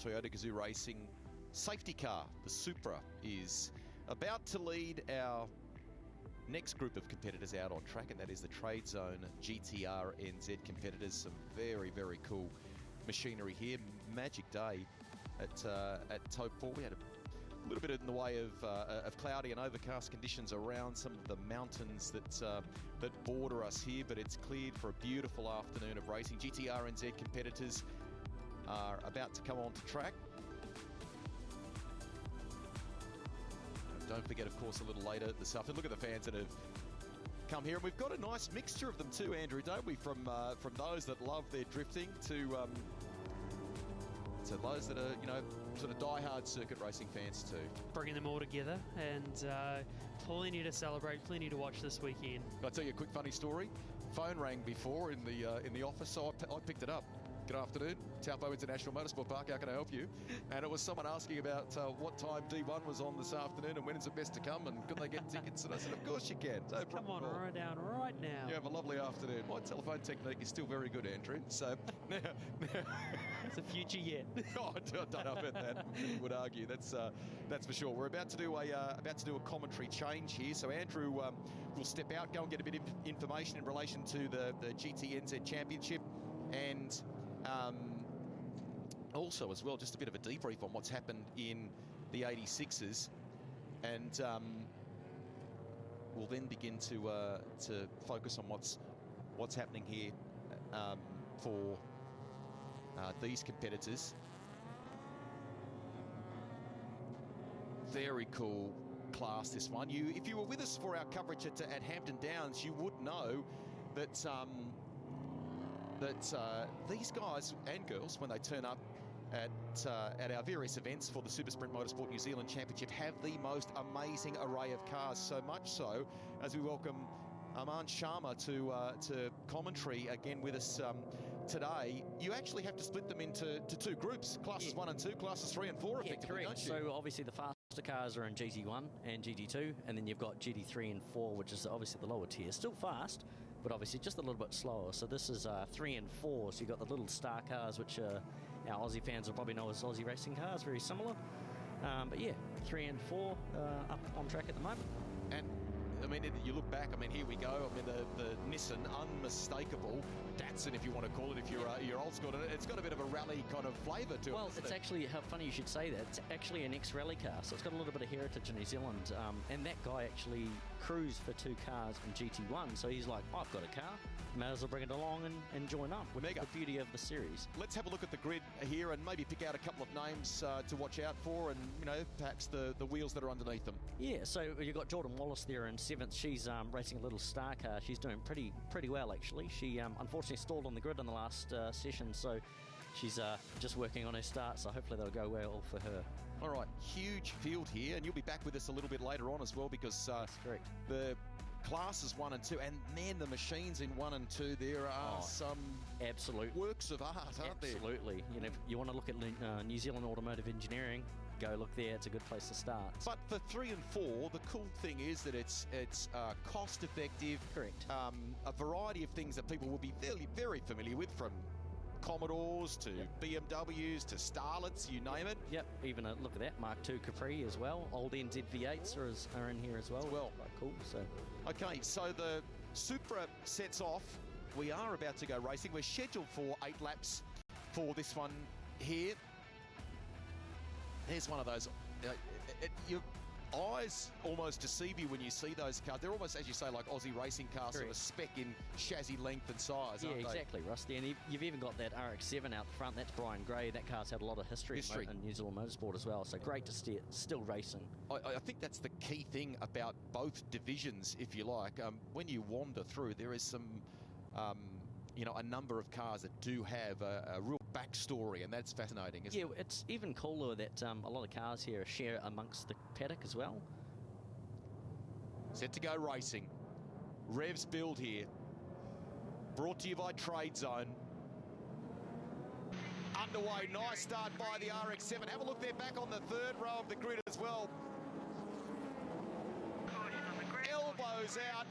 Taupo GTRNZ Racing safety car, the Supra, is about to lead our next group of competitors out on track, and that is the Trade Zone GTRNZ competitors. Some very, very cool machinery here. Magic day at Taupo. We had a little bit in the way of cloudy and overcast conditions around some of the mountains that border us here, but it's cleared for a beautiful afternoon of racing. GTRNZ competitors are about to come onto track. Don't forget, of course, a little later this afternoon, look at the fans that have come here, and we've got a nice mixture of them too, Andrew, don't we? From those that love their drifting to those that are, you know, sort of die-hard circuit racing fans too. Bringing them all together, and plenty to celebrate, plenty to watch this weekend. I'll tell you a quick funny story. Phone rang before in the office, so I picked it up. Good afternoon, Taupo International Motorsport Park, how can I help you? And it was someone asking about what time D1 was on this afternoon and when is it best to come and could they get tickets? And I said, of course you can. No come on, right down right now. You have a lovely afternoon. My telephone technique is still very good, Andrew. So now it's a future yet. Oh, I don't know about that. I would argue that's for sure. We're about to do a commentary change here. So Andrew will step out, go and get a bit of information in relation to the GTNZ Championship, and also as well just a bit of a debrief on what's happened in the 86s, and we'll then begin to focus on what's happening here for these competitors. Very cool class, this one. If you were with us for our coverage at Hampton Downs, you would know that these guys and girls, when they turn up at our various events for the Super Sprint Motorsport New Zealand Championship, have the most amazing array of cars. So much so, as we welcome Aman Sharma to commentary again with us today, you actually have to split them into two groups, classes 1 and 2, classes 3 and 4, effectively, don't you? So obviously the faster cars are in GT1 and GT2, and then you've got GT3 and 4, which is obviously the lower tier. Still fast, but obviously just a little bit slower. So this is 3 and 4, so you've got the little star cars, which our Aussie fans will probably know as Aussie racing cars, very similar. But yeah, 3 and 4 up on track at the moment. And I mean, you look back, I mean, here we go. I mean, the Nissan, unmistakable Datsun, if you want to call it, if you're old school. It's got a bit of a rally kind of flavour to it. Well, it's actually, how funny you should say that. It's actually an ex-rally car, so it's got a little bit of heritage in New Zealand. And that guy actually cruised for 2 cars in GT1, so he's like, I've got a car, may as well bring it along and join up, which is the beauty of the series. Let's have a look at the grid here and maybe pick out a couple of names to watch out for, and, you know, perhaps the wheels that are underneath them. Yeah, so you've got Jordan Wallace there in 7th. She's racing a little star car. She's doing pretty well, actually. She unfortunately stalled on the grid in the last session, so she's just working on her start, so hopefully that'll go well for her. All right, huge field here, and you'll be back with us a little bit later on as well, because that's correct. The classes 1 and 2, and man, the machines in 1 and 2, there are some absolute works of art, aren't there? Absolutely. You know, if you want to look at New Zealand automotive engineering, go look there. It's a good place to start. But for 3 and 4, the cool thing is that it's cost effective. Correct. A variety of things that people will be very, very familiar with, from Commodores to BMWs to Starlets, you name it. Yep, even a look at that Mark II Capri as well. Old NZ V8s are in here as well. Quite cool. So, okay, so the Supra sets off. We are about to go racing. We're scheduled for 8 laps for this one here. Here's one of those. Your eyes almost deceive you when you see those cars. They're almost, as you say, like Aussie racing cars, sort of spec in chassis length and size, aren't they? Exactly, Rusty. And you've even got that RX-7 out the front. That's Brian Gray. That car's had a lot of history in New Zealand motorsport as well. So great to see it still racing. I think that's the key thing about both divisions, if you like. When you wander through, there is some, you know, a number of cars that do have a real backstory, and that's fascinating, isn't it? Yeah, it's even cooler that a lot of cars here share amongst the paddock as well. Set to go racing. Revs build here. Brought to you by Trade Zone. Underway, nice start by the RX-7. Have a look there, back on the 3rd row of the grid as well. Elbows out.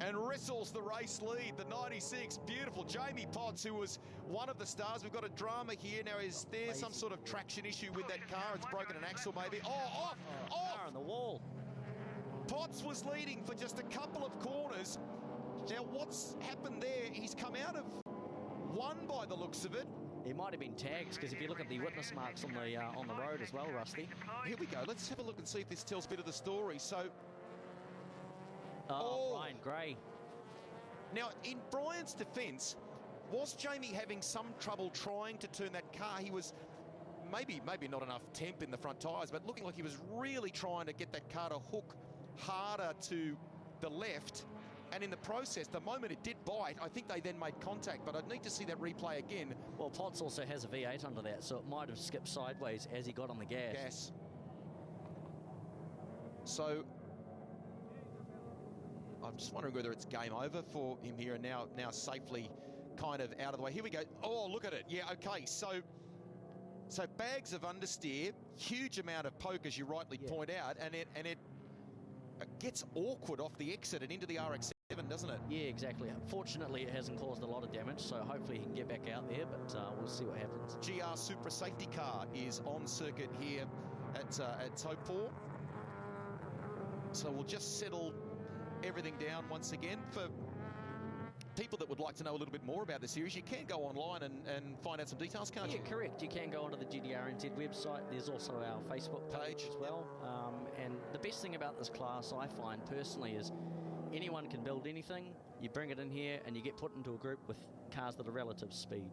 and wrestles the race lead. The 96, beautiful. Jamie Potts, who was one of the stars. We've got a drama here. Now, is there some sort of traction issue with that car? It's broken an axle, maybe. Oh, off! Car on the wall. Potts was leading for just a couple of corners. Now, what's happened there? He's come out of one by the looks of it. He might have been tagged, because if you look at the witness marks on the road as well, Rusty. Here we go. Let's have a look and see if this tells a bit of the story. So, Brian Gray. Now, in Brian's defence, was Jamie having some trouble trying to turn that car? He was maybe not enough temp in the front tyres, but looking like he was really trying to get that car to hook harder to the left. And in the process, the moment it did bite, I think they then made contact, but I'd need to see that replay again. Well, Potts also has a V8 under that, so it might have skipped sideways as he got on the gas. So, I'm just wondering whether it's game over for him here, and now safely kind of out of the way. Here we go. Oh, look at it. Yeah, okay. So bags of understeer, huge amount of poke, as you rightly point out, and it gets awkward off the exit and into the RX-7, doesn't it? Yeah, exactly. Fortunately, it hasn't caused a lot of damage, so hopefully he can get back out there, but we'll see what happens. GR Supra safety car is on circuit here at Taupo. So we'll just settle everything down once again. For people that would like to know a little bit more about the series, you can go online and find out some details, can't you? Yeah, correct. You can go onto the GTRNZ website. There's also our Facebook page as well. And the best thing about this class, I find personally, is anyone can build anything. You bring it in here and you get put into a group with cars that are relative speed.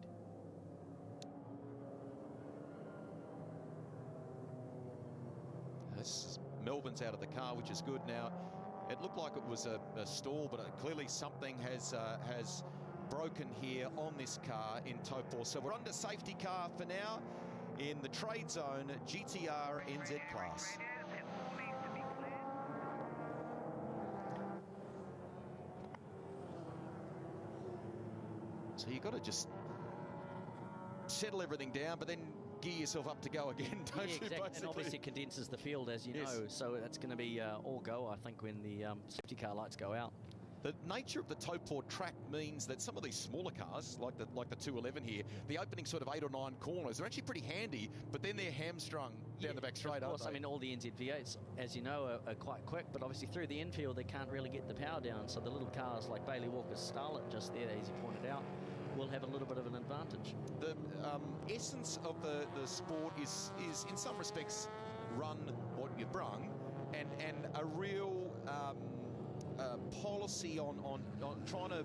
Melbourne's out of the car, which is good now. It looked like it was a stall, but clearly something has broken here on this car in Taupo. So we're under safety car for now in the trade zone GTRNZ class. So you've got to just settle everything down, but then gear yourself up to go again, don't you? Exactly. Basically. And obviously it condenses the field, as you know, so that's going to be all go, I think, when the safety car lights go out. The nature of the Taupo track means that some of these smaller cars, like the 211 here, the opening sort of 8 or 9 corners, they're actually pretty handy, but then they're hamstrung down the back straight, of course. aren't they? I mean, all the NZ-V8s, as you know, are quite quick, but obviously through the infield they can't really get the power down, so the little cars like Bailey Walker's Starlet just there, as you pointed out, will have a little bit of an advantage. The essence of the sport is in some respects run what you brung, and a real policy on trying to,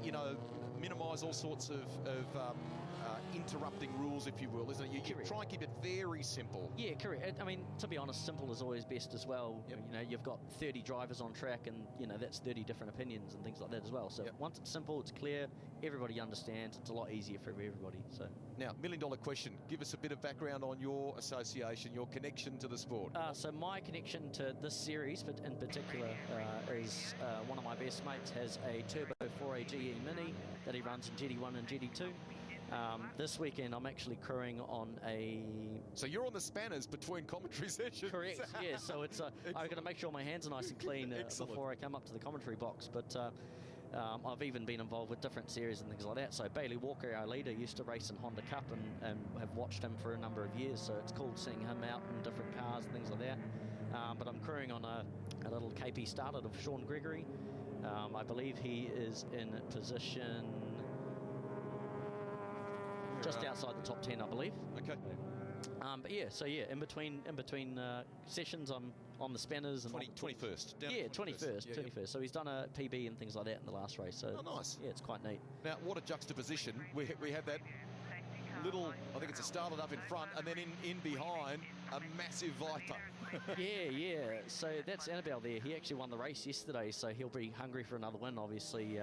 you know, minimise all sorts of interrupting rules, if you will, isn't it? You try and keep it very simple. Yeah, correct. I mean, to be honest, simple is always best as well. Yep. You know, you've got 30 drivers on track, and you know that's 30 different opinions and things like that as well. So once it's simple, it's clear, everybody understands. It's a lot easier for everybody. So now, $1 million question. Give us a bit of background on your association, your connection to the sport. So my connection to this series, but in particular, is one of my best mates has a Turbo 4A GE Mini that he runs in GT1 and GT2. This weekend I'm actually crewing on a... So you're on the spanners between commentary sessions. Correct, yeah. So it's I've got to make sure my hands are nice and clean before I come up to the commentary box. But I've even been involved with different series and things like that. So Bailey Walker, our leader, used to race in Honda Cup and have watched him for a number of years. So it's cool seeing him out in different cars and things like that. But I'm crewing on a little KP Starlet of Sean Gregory. I believe he is in position... just outside the top 10, I believe. Okay. But yeah, so yeah, in between sessions, I'm on the spanners and 21st. Yeah, 21st. So he's done a PB and things like that in the last race. So nice. Yeah, it's quite neat. Now, what a juxtaposition. We have that little, I think it's a Starlet up in front, and then in behind, a massive Viper. yeah. So that's Annabelle there. He actually won the race yesterday, so he'll be hungry for another win. Obviously,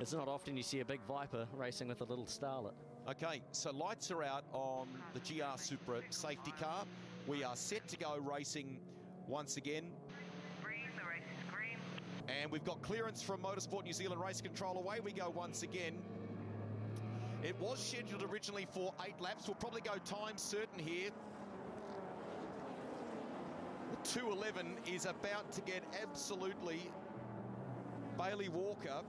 it's not often you see a big Viper racing with a little Starlet. Okay, so lights are out on the GR Supra safety car. We are set to go racing once again. Green, the race is green. And we've got clearance from Motorsport New Zealand Race Control. Away we go once again. It was scheduled originally for 8 laps. We'll probably go time certain here. The 211 is about to get absolutely Bailey Walker,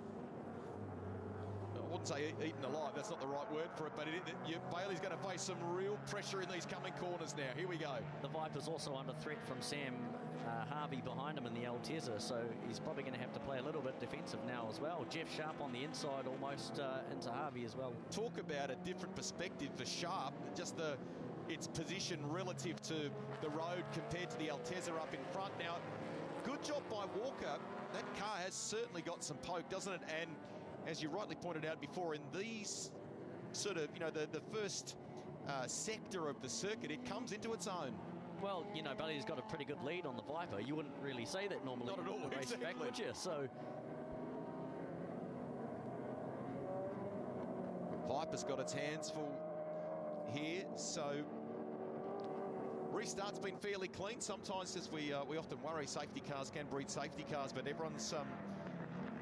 I wouldn't say eaten alive, that's not the right word for it, but Bailey's going to face some real pressure in these coming corners now. Here we go. The Viper's also under threat from Sam Harvey behind him in the Altezza, so he's probably going to have to play a little bit defensive now as well. Jeff Sharp on the inside, almost into Harvey as well. Talk about a different perspective for Sharp, just its position relative to the road compared to the Altezza up in front. Now, good job by Walker. That car has certainly got some poke, doesn't it? And as you rightly pointed out before, in these sort of, the first sector of the circuit, it comes into its own. Well, Bailey's got a pretty good lead on the Viper. You wouldn't really say that normally. Not at all, exactly. Back, would you? So Viper's got its hands full here, so restart's been fairly clean. Sometimes, as we often worry, safety cars can breed safety cars, but everyone's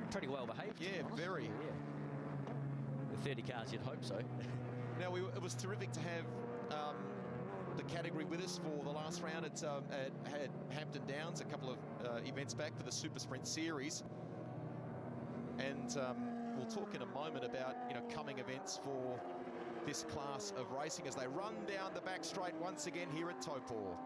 pretty well behaved. Yeah, very. Yeah. With 30 cars, you'd hope so. Now, it was terrific to have the category with us for the last round. It had Hampton Downs a couple of events back for the Super Sprint Series, and we'll talk in a moment about coming events for this class of racing as they run down the back straight once again here at Taupo.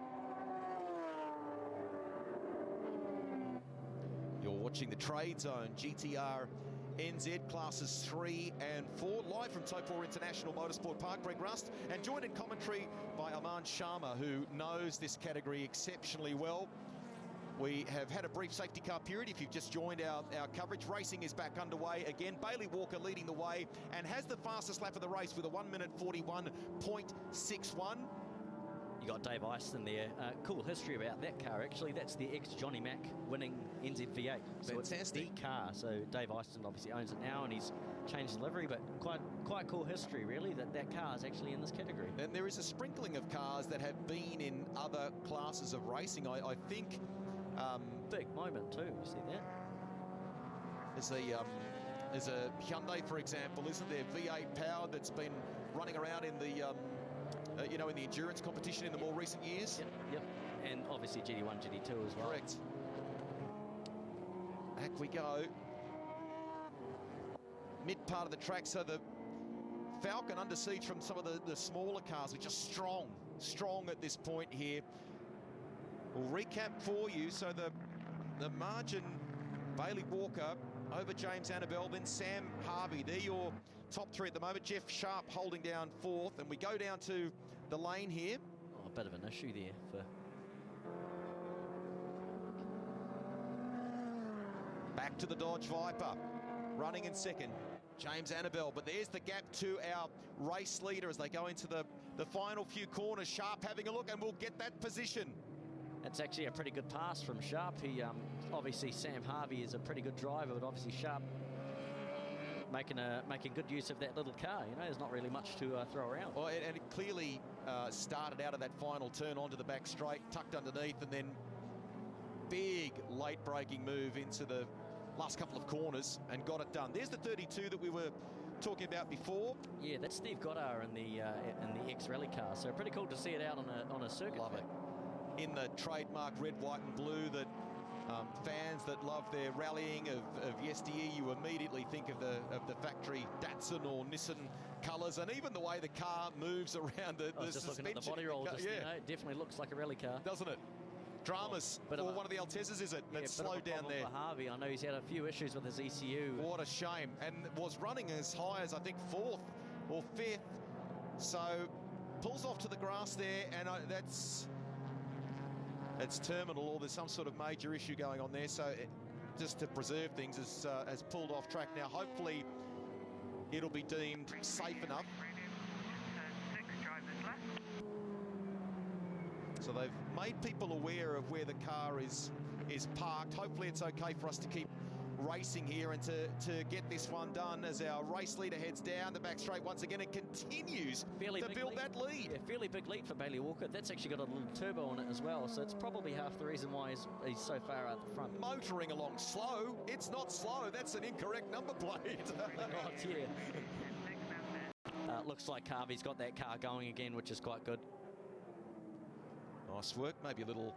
You're watching the Trade Zone GTRNZ classes 3 and 4 live from Taupo International Motorsport Park. Greg Rust, and joined in commentary by Aman Sharma, who knows this category exceptionally well. We have had a brief safety car period. If you've just joined our coverage, racing is back underway again. Bailey Walker leading the way and has the fastest lap of the race with a 1:41.61. You got Dave Eiston there. Cool history about that car, actually. That's the ex-Johnny Mack winning NZ V8. So fantastic. It's the car. So Dave Eiston obviously owns it now, and he's changed the livery, but quite cool history, really, that car is actually in this category. And there is a sprinkling of cars that have been in other classes of racing. I think... big moment too, you see that? There's a Hyundai, for example, isn't there? V8 powered that's been running around in the in the endurance competition in the more recent years. Yep. And obviously GT1, GT2 as well. Correct. Back we go. Mid part of the track, so the Falcon under siege from some of the smaller cars, which are strong at this point here. We'll recap for you. So the margin, Bailey Walker over James Annabelle, then Sam Harvey. They're your top three at the moment. Jeff Sharp holding down fourth. And we go down to the lane here. Oh, a bit of an issue there for... Back to the Dodge Viper, running in second, James Annabelle. But there's the gap to our race leader as they go into the final few corners. Sharp having a look, and we'll get that position. That's actually a pretty good pass from Sharp. He obviously Sam Harvey is a pretty good driver, but obviously Sharp making good use of that little car. There's not really much to throw around. Well, and it clearly started out of that final turn onto the back straight, tucked underneath, and then big late braking move into the last couple of corners and got it done. There's the 32 that we were talking about before. Yeah, that's Steve Goddard in the ex-rally car. So pretty cool to see it out on a circuit. Love it. In the trademark red, white and blue that fans that love their rallying of yesteryear, you immediately think of the factory Datsun or Nissan colours, and even the way the car moves around the just suspension. looking at the body roll, it definitely looks like a rally car. Doesn't it? Dramas for one of the Altezzas, is it? That's slowed down there. For Harvey, I know he's had a few issues with his ECU. What a shame. And was running as high as, I think, 4th or 5th. So pulls off to the grass there, and it's terminal, or there's some sort of major issue going on there. So just to preserve things, has pulled off track. Now, hopefully, it'll be deemed safe enough. So they've made people aware of where the car is parked. Hopefully it's okay for us to keep racing here and to get this one done as our race leader heads down the back straight once again and continues to build that lead. Yeah, fairly big lead for Bailey Walker. That's actually got a little turbo on it as well, so it's probably half the reason why he's so far out the front. Motoring along slow. It's not slow. That's an incorrect number plate. Right, yeah. Looks like Harvey's got that car going again, which is quite good. Nice work. Maybe a little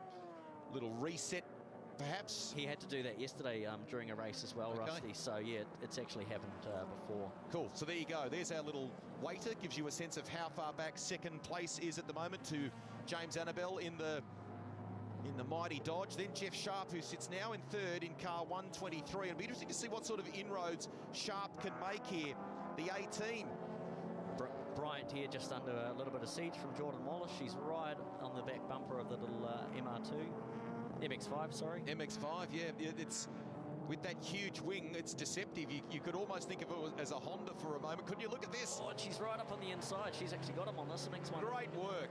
reset perhaps? He had to do that yesterday during a race as well, Okay. Rusty. So, yeah, it's actually happened before. Cool. So there you go. There's our little waiter. Gives you a sense of how far back second place is at the moment to James Annabelle in the mighty Dodge. Then Jeff Sharp, who sits now in third in car 123. It'll be interesting to see what sort of inroads Sharp can make here. The 18. Bryant here just under a little bit of siege from Jordan Wallace. She's right on the back bumper of the little MX5, sorry. MX5, yeah. It's with that huge wing, it's deceptive. You could almost think of it as a Honda for a moment. Couldn't you look at this? Oh, and she's right up on the inside. She's actually got him on this next one. Great work.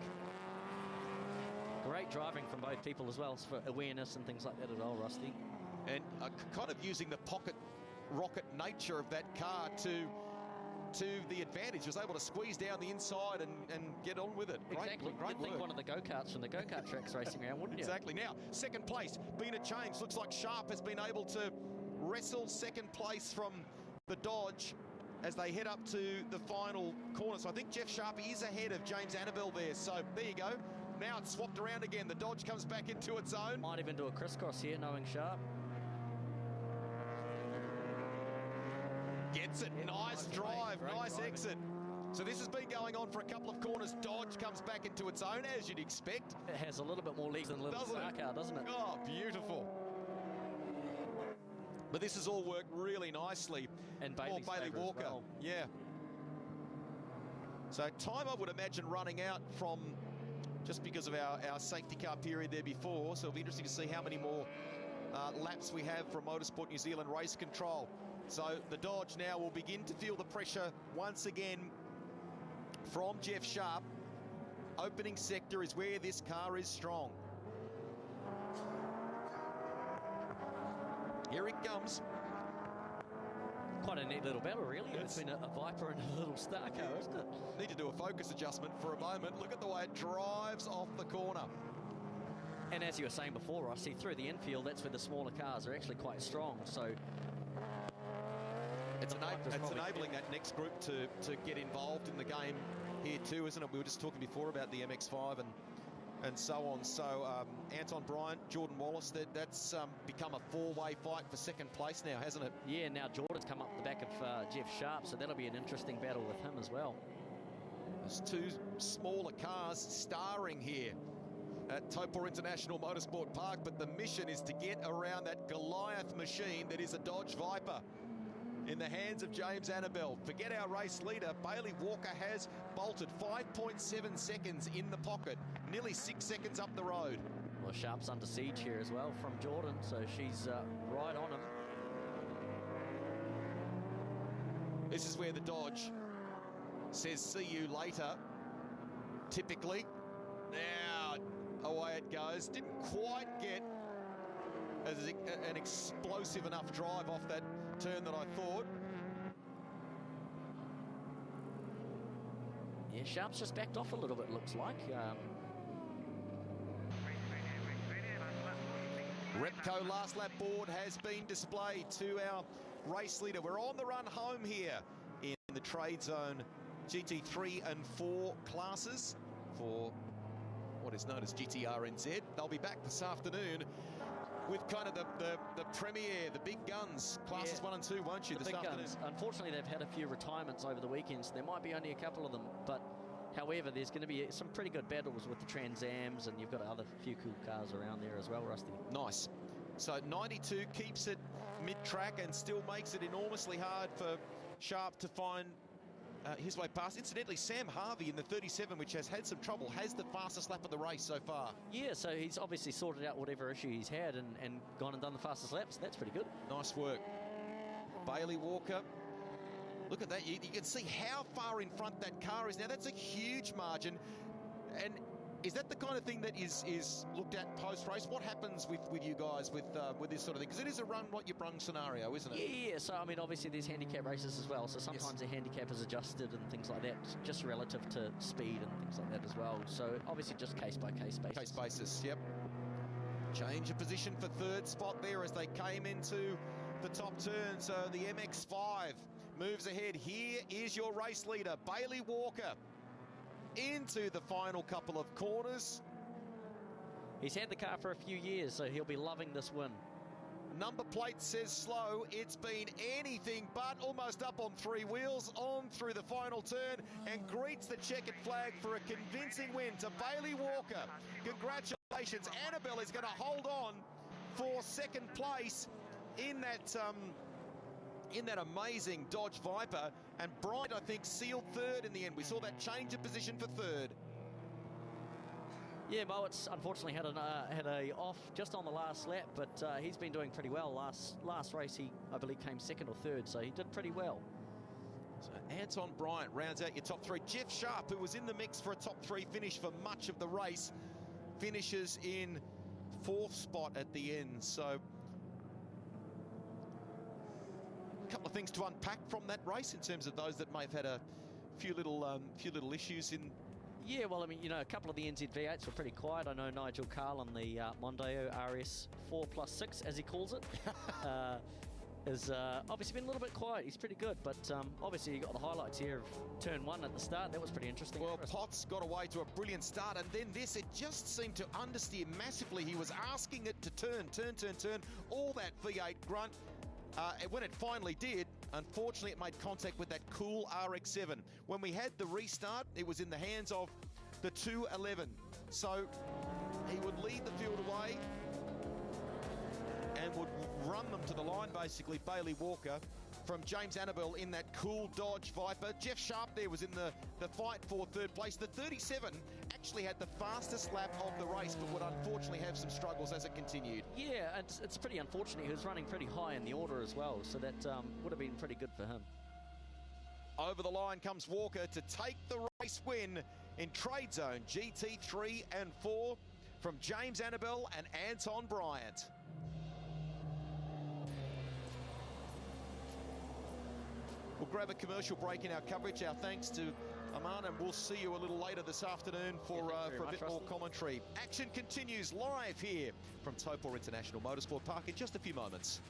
Great driving from both people as well, for awareness and things like that as well, Rusty. And kind of using the pocket rocket nature of that car to the advantage. Was able to squeeze down the inside and get on with it. Exactly. Great You'd think work. one of the go-karts from the go-kart tracks racing around, wouldn't you? Exactly. Now, second place, been a change. Looks like Sharp has been able to wrestle second place from the Dodge as they head up to the final corner. So I think Jeff Sharp is ahead of James Annabelle there. So there you go. Now it's swapped around again. The Dodge comes back into its own. Might even do a crisscross here, knowing Sharp. Gets it. Nice drive. Nice exit. So this has been going on for a couple of corners. Dodge comes back into its own, as you'd expect. It has a little bit more legs than Little Star car, doesn't it? Oh, beautiful. But this has all worked really nicely. And Bailey Walker. Well. Yeah. So time, I would imagine, running out from just because of our safety car period there before. So it'll be interesting to see how many more laps we have from Motorsport New Zealand Race Control. So the Dodge now will begin to feel the pressure once again from Jeff Sharp. Opening sector is where this car is strong. Here it comes. Quite a neat little battle, really. It's been a Viper and a Little Star car, isn't it? Need to do a focus adjustment for a moment. Look at the way it drives off the corner. And as you were saying before, Rossi, through the infield, that's where the smaller cars are actually quite strong. So it's enabling that next group to get involved in the game here too, isn't it? We were just talking before about the MX5 and so on. So Anton Bryant, Jordan Wallace, that's become a four-way fight for second place now, hasn't it? Yeah, now Jordan's come up the back of Jeff Sharp, so that'll be an interesting battle with him as well. There's two smaller cars starring here at Taupo International Motorsport Park, but the mission is to get around that Goliath machine that is a Dodge Viper in the hands of James Annabelle. Forget our race leader. Bailey Walker has bolted 5.7 seconds in the pocket, nearly 6 seconds up the road. Well, Sharp's under siege here as well from Jordan, so she's right on him. This is where the Dodge says, see you later, typically. Now, away it goes. Didn't quite get an explosive enough drive off that turn that I thought. Yeah, Sharp's just backed off a little bit, looks like. Repco last lap board has been displayed to our race leader. We're on the run home here in the Trade Zone GT3 and 4 classes for what is known as GTRNZ. They'll be back this afternoon with kind of the premiere, the big guns, classes 1 and 2, won't you, the this big afternoon? Guns. Unfortunately, they've had a few retirements over the weekends. There might be only a couple of them, but however, there's going to be some pretty good battles with the Trans Ams, and you've got other few cool cars around there as well, Rusty. Nice. So 92 keeps it mid-track and still makes it enormously hard for Sharp to find his way past. Incidentally, Sam Harvey in the 37, which has had some trouble, has the fastest lap of the race so far. Yeah, so he's obviously sorted out whatever issue he's had and gone and done the fastest laps. That's pretty good. Nice work. Bailey Walker. Look at that. You can see how far in front that car is now. That's a huge margin. And is that the kind of thing that is looked at post-race? What happens with you guys with this sort of thing? Because it is a run what you brung scenario, isn't it? Yeah, so I mean, obviously there's handicap races as well. So sometimes the handicap is adjusted and things like that, just relative to speed and things like that as well. So obviously just case-by-case basis. Case basis, yep. Change of position for third spot there as they came into the top turn. So the MX5 moves ahead. Here is your race leader, Bailey Walker, into the final couple of corners. He's had the car for a few years, so he'll be loving this win. Number plate says slow. It's been anything but, almost up on 3 wheels, on through the final turn, and greets the checkered flag for a convincing win to Bailey Walker. Congratulations. Annabelle is going to hold on for second place in that amazing Dodge Viper, and Bryant, I think, sealed third in the end. We saw that change of position for third. Yeah, Mowat's unfortunately had a off just on the last lap, but he's been doing pretty well. Last race, he, I believe, came second or third, so he did pretty well. So Anton Bryant rounds out your top 3. Jeff Sharp, who was in the mix for a top 3 finish for much of the race, finishes in 4th spot at the end. So a couple of things to unpack from that race in terms of those that may have had a few little issues in. Yeah, well, I mean, you know, a couple of the NZ V8s were pretty quiet. I know Nigel Carl on the Mondeo RS 4+6, as he calls it, has obviously been a little bit quiet. He's pretty good, but obviously you got the highlights here of turn 1 at the start. That was pretty interesting. Well, Potts got away to a brilliant start, and then this, it just seemed to understeer massively. He was asking it to turn, all that V8 grunt. When it finally did, unfortunately, it made contact with that cool RX-7. When we had the restart, it was in the hands of the 211. So he would lead the field away and would run them to the line, basically, Bailey Walker, from James Annabelle in that cool Dodge Viper. Jeff Sharp there was in the fight for third place. The 37 actually had the fastest lap of the race, but would unfortunately have some struggles as it continued. Yeah, it's pretty unfortunate. He was running pretty high in the order as well, so that would have been pretty good for him. Over the line comes Walker to take the race win in Trade Zone GT3 and 4 from James Annabelle and Anton Bryant. We'll grab a commercial break in our coverage. Our thanks to Aman, and we'll see you a little later this afternoon for a bit more commentary. Action continues live here from Taupo International Motorsport Park in just a few moments.